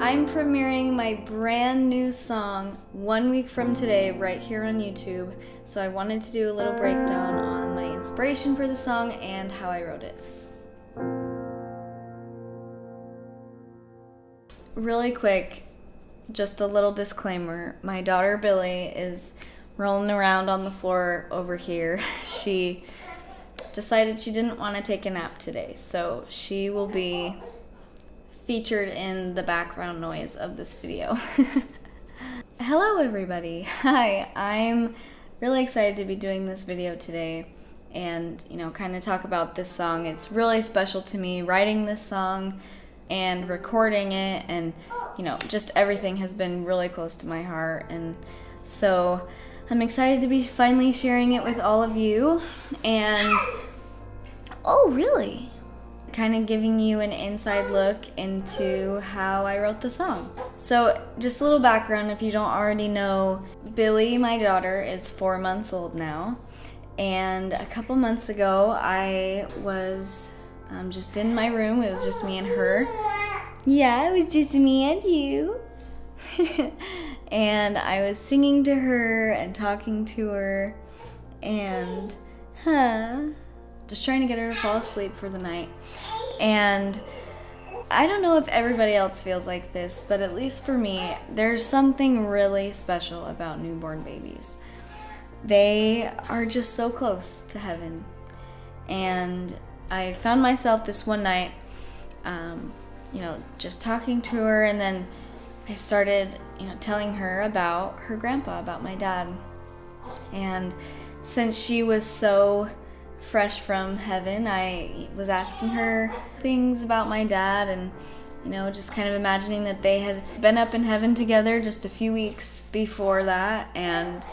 I'm premiering my brand new song 1 week from today right here on YouTube, so I wanted to do a little breakdown on my inspiration for the song and how I wrote it. Really quick, just a little disclaimer. My daughter Billy is rolling around on the floor over here. She decided she didn't want to take a nap today, so she will be featured in the background noise of this video. Hello everybody. Hi, I'm really excited to be doing this video today and, kind of talk about this song. It's really special to me, writing this song and recording it, and just everything has been really close to my heart, and so I'm excited to be finally sharing it with all of you. And oh really? Kind of giving you an inside look into how I wrote the song. So just a little background if you don't already know. Billy, my daughter, is 4 months old now, and a couple months ago I was just in my room. It was just me and her. Yeah, it was just me and you. And I was singing to her and talking to her and just trying to get her to fall asleep for the night. And I don't know if everybody else feels like this, but at least for me, there's something really special about newborn babies. They are just so close to heaven. And I found myself this one night, just talking to her, and then I started, telling her about her grandpa, about my dad. And since she was so fresh from heaven, I was asking her things about my dad, and just kind of imagining that they had been up in heaven together just a few weeks before that, and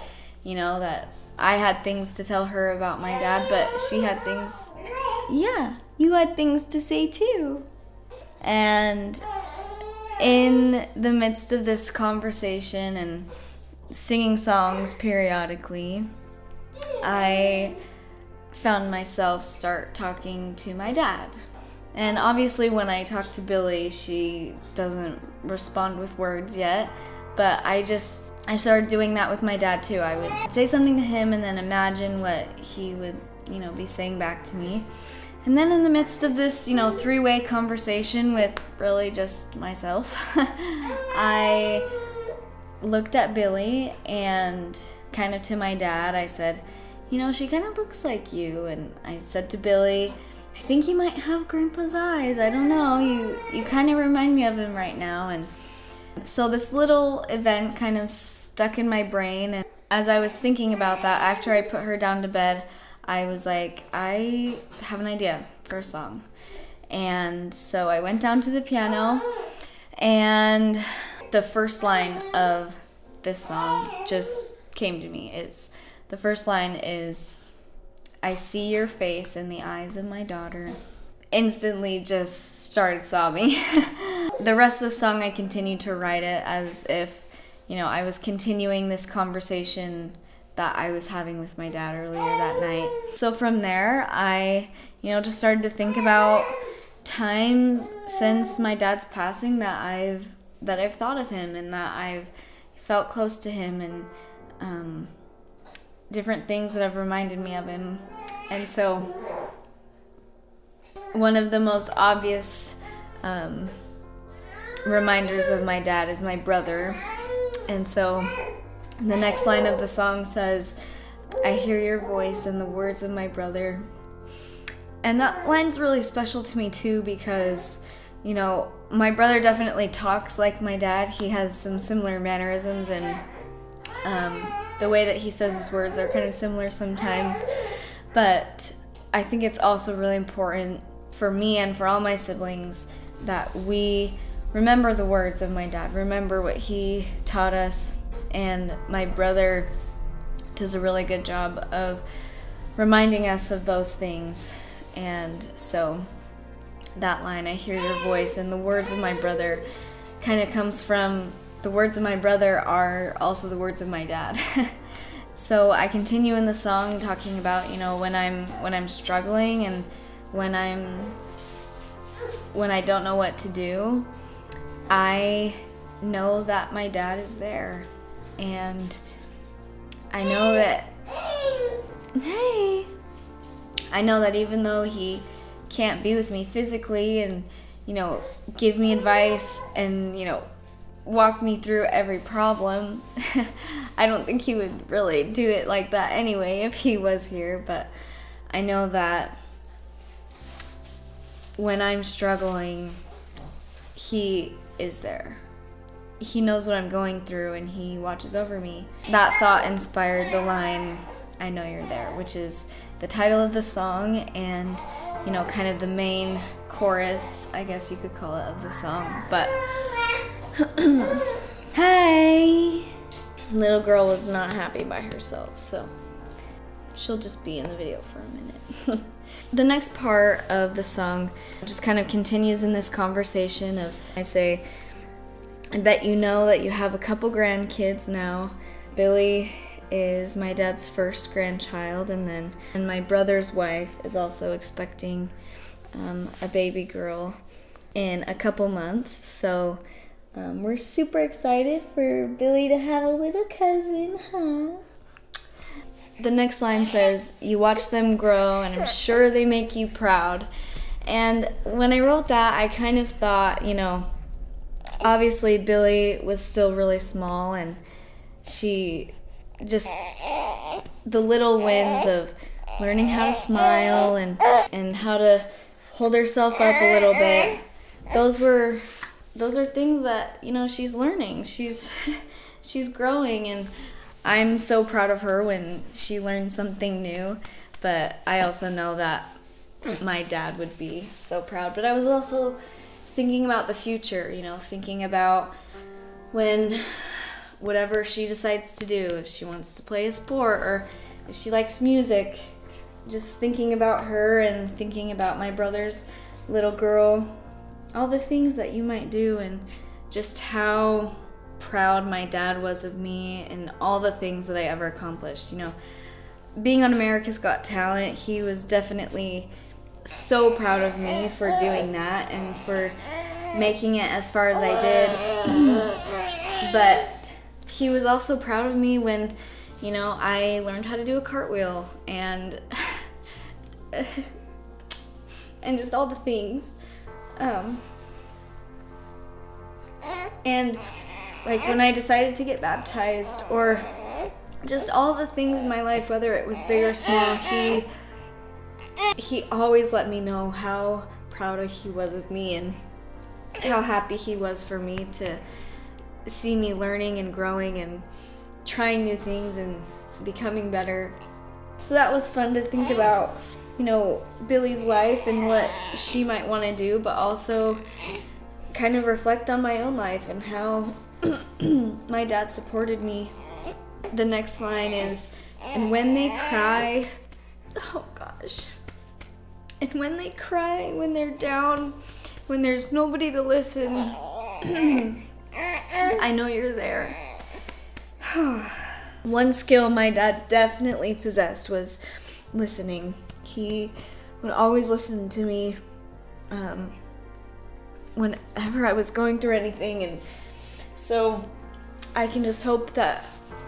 that I had things to tell her about my dad, but she had things. Yeah, you had things to say too. And in the midst of this conversation and singing songs periodically, I found myself start talking to my dad. And obviously when I talk to Billy, she doesn't respond with words yet, but I started doing that with my dad too. I would say something to him and then imagine what he would, be saying back to me. And then in the midst of this, three-way conversation with really just myself, I looked at Billy and kind of to my dad, I said, she kind of looks like you. And I said to Billy, I think you might have Grandpa's eyes. I don't know. You kind of remind me of him right now. And so this little event kind of stuck in my brain. And as I was thinking about that, after I put her down to bed, I was like, I have an idea for a song. And so I went down to the piano, and the first line of this song just came to me. The first line is, I see your face in the eyes of my daughter. Instantly just started sobbing. The rest of the song, I continued to write it as if, I was continuing this conversation that I was having with my dad earlier that night. So from there, I, just started to think about times since my dad's passing that I've thought of him and that I've felt close to him, and different things that have reminded me of him. And so one of the most obvious reminders of my dad is my brother. And so the next line of the song says, I hear your voice in the words of my brother. And that line's really special to me too, because my brother definitely talks like my dad. He has some similar mannerisms, and the way that he says his words are kind of similar sometimes. But I think it's also really important for me and for all my siblings that we remember the words of my dad, remember what he taught us. And my brother does a really good job of reminding us of those things. And so that line, I hear your voice, and the words of my brother, kind of comes from the words of my brother are also the words of my dad. So I continue in the song talking about, when I'm struggling and when I don't know what to do. I know that my dad is there, and I know that, hey, I know that even though he can't be with me physically and, you know, give me advice and, you know, walk me through every problem, I don't think he would really do it like that anyway if he was here, but I know that when I'm struggling, he is there. He knows what I'm going through and he watches over me. That thought inspired the line, "I know you're there," which is the title of the song and, you know, kind of the main chorus, I guess you could call it, of the song. But hi! Little girl was not happy by herself, so she'll just be in the video for a minute. The next part of the song just kind of continues in this conversation of, I say, I bet you know that you have a couple grandkids now. Billy is my dad's first grandchild, and my brother's wife is also expecting a baby girl in a couple months. So we're super excited for Billy to have a little cousin, huh? The next line says, "You watch them grow, and I'm sure they make you proud." And when I wrote that, I kind of thought, you know, obviously Billy was still really small, and she just, the little wins of learning how to smile and how to hold herself up a little bit, those are things that, you know, she's learning. She's growing, and I'm so proud of her when she learns something new, but I also know that my dad would be so proud. But I was also thinking about the future, you know, thinking about when whatever she decides to do, if she wants to play a sport or if she likes music, just thinking about her and thinking about my brother's little girl, all the things that you might do, and just how proud my dad was of me and all the things that I ever accomplished. You know, being on America's Got Talent, he was definitely so proud of me for doing that and for making it as far as I did. But he was also proud of me when, you know, I learned how to do a cartwheel and just all the things. And like when I decided to get baptized, or just all the things in my life, whether it was big or small, he always let me know how proud he was of me and how happy he was for me to see me learning and growing and trying new things and becoming better. So that was fun to think about, you know, Billy's life and what she might want to do, but also kind of reflect on my own life and how my dad supported me. The next line is, "And when they cry," oh gosh, "and when they cry, when they're down, when there's nobody to listen, I know you're there." One skill my dad definitely possessed was listening. He would always listen to me whenever I was going through anything, and so I can just hope that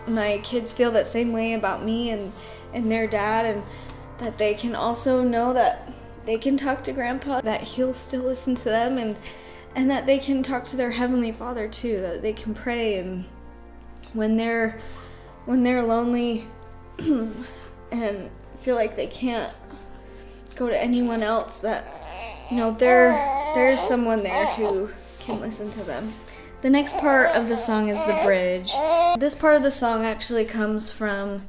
my kids feel that same way about me and their dad, and that they can also know that they can talk to Grandpa, that he'll still listen to them, and that they can talk to their Heavenly Father too, that they can pray, and when they're lonely and feel like they can't go to anyone else, that, you know, there's someone there who can listen to them. The next part of the song is the bridge. This part of the song actually comes from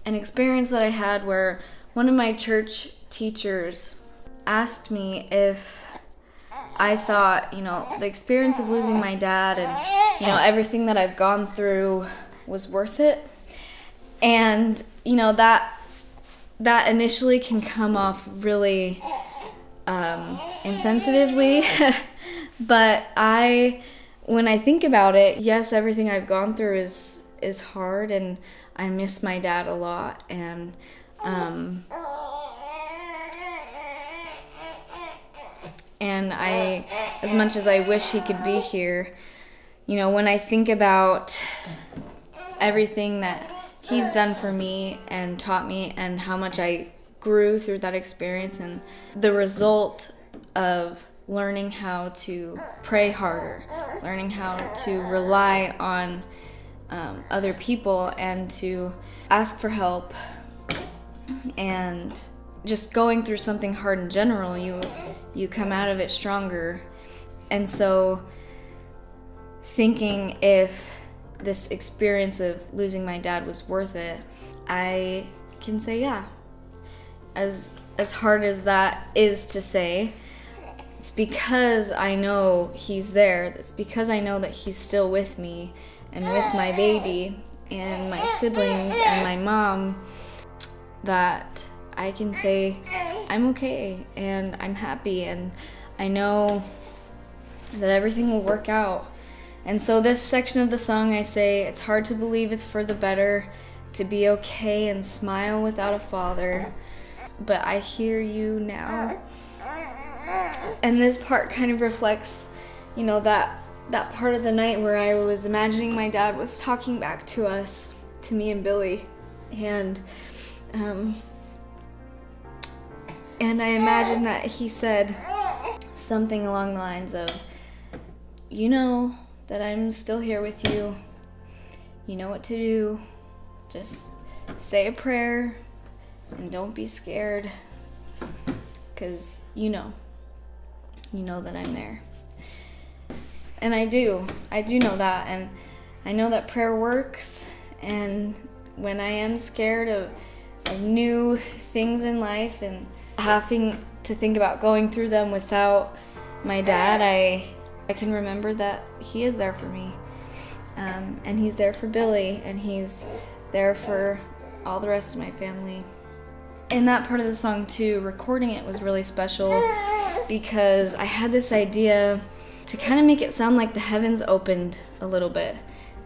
an experience that I had where one of my church teachers asked me if I thought, you know, the experience of losing my dad and, you know, everything that I've gone through was worth it. And, you know, that initially can come off really insensitively, but when I think about it, yes, everything I've gone through is hard, and I miss my dad a lot, and And as much as I wish he could be here, you know, when I think about everything that he's done for me and taught me and how much I grew through that experience and the result of learning how to pray harder, learning how to rely on other people and to ask for help, and just going through something hard in general, you come out of it stronger. And so thinking if this experience of losing my dad was worth it, I can say yeah. As hard as that is to say, it's because I know he's there. It's because I know that he's still with me and with my baby and my siblings and my mom, that I can say I'm okay and I'm happy and I know that everything will work out. And so this section of the song, I say, it's hard to believe it's for the better to be okay and smile without a father, but I hear you now. And this part kind of reflects, you know, that part of the night where I was imagining my dad was talking back to us, to me and Billy, and I imagine that he said something along the lines of, you know that I'm still here with you, you know what to do, just say a prayer and don't be scared, because you know that I'm there. And I do know that, and I know that prayer works, and when I am scared of new things in life and having to think about going through them without my dad, I can remember that he is there for me, and he's there for Billy, and he's there for all the rest of my family. In that part of the song too, recording it was really special because I had this idea to kind of make it sound like the heavens opened a little bit,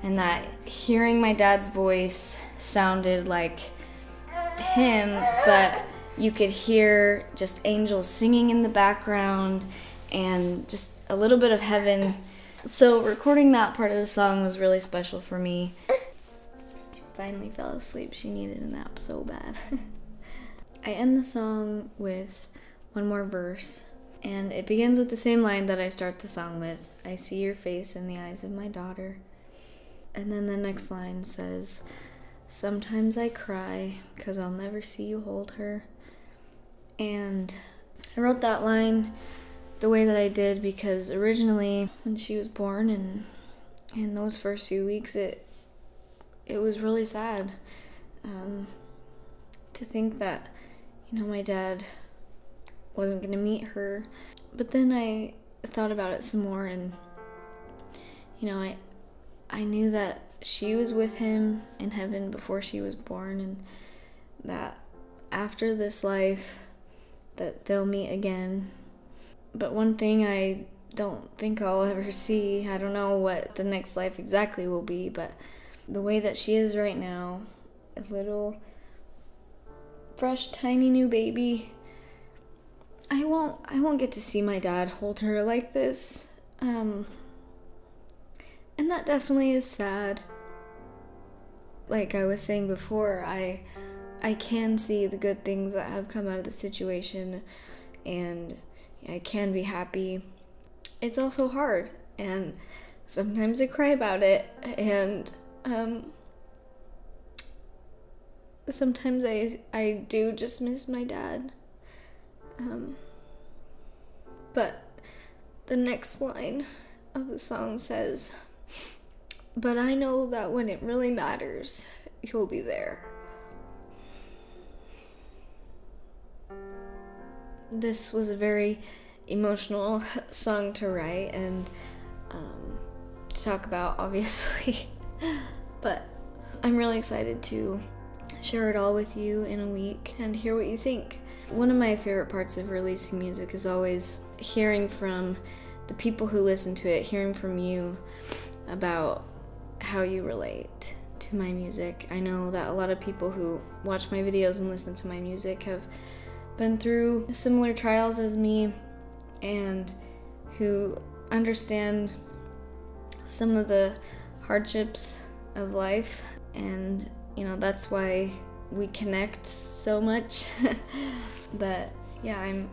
and that hearing my dad's voice sounded like him, but you could hear just angels singing in the background and just a little bit of heaven. So recording that part of the song was really special for me. She finally fell asleep. She needed a nap so bad. I end the song with one more verse, and it begins with the same line that I start the song with. I see your face in the eyes of my daughter. And then the next line says, sometimes I cry 'cause I'll never see you hold her. And I wrote that line the way that I did because originally when she was born and in those first few weeks, it was really sad to think that, you know, my dad wasn't going to meet her. But then I thought about it some more, and, you know, I knew that she was with him in heaven before she was born, and that after this life that they'll meet again. But one thing I don't think I'll ever see, I don't know what the next life exactly will be, but the way that she is right now, a little fresh, tiny new baby, I won't get to see my dad hold her like this. And that definitely is sad. Like I was saying before, I can see the good things that have come out of the situation, and I can be happy. It's also hard, and sometimes I cry about it, and sometimes I do just miss my dad. But the next line of the song says, but I know that when it really matters, you'll be there. This was a very emotional song to write and to talk about, obviously. But I'm really excited to share it all with you in a week and hear what you think. One of my favorite parts of releasing music is always hearing from the people who listen to it, hearing from you about how you relate to my music. I know that a lot of people who watch my videos and listen to my music have been through similar trials as me, and who understand some of the hardships of life. And that's why we connect so much. But yeah, I'm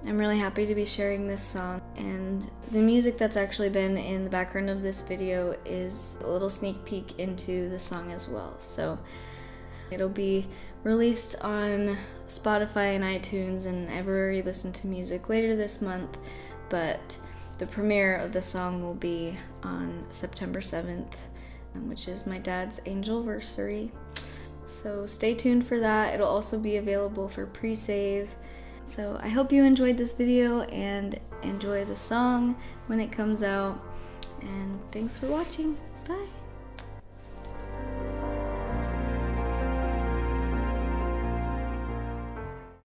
really happy to be sharing this song, and the music that's actually been in the background of this video is a little sneak peek into the song as well. So it'll be released on Spotify and iTunes and everywhere you listen to music later this month, but the premiere of the song will be on September 7th, which is my dad's angelversary. So stay tuned for that. It'll also be available for pre-save. So I hope you enjoyed this video and enjoy the song when it comes out. And thanks for watching. Bye.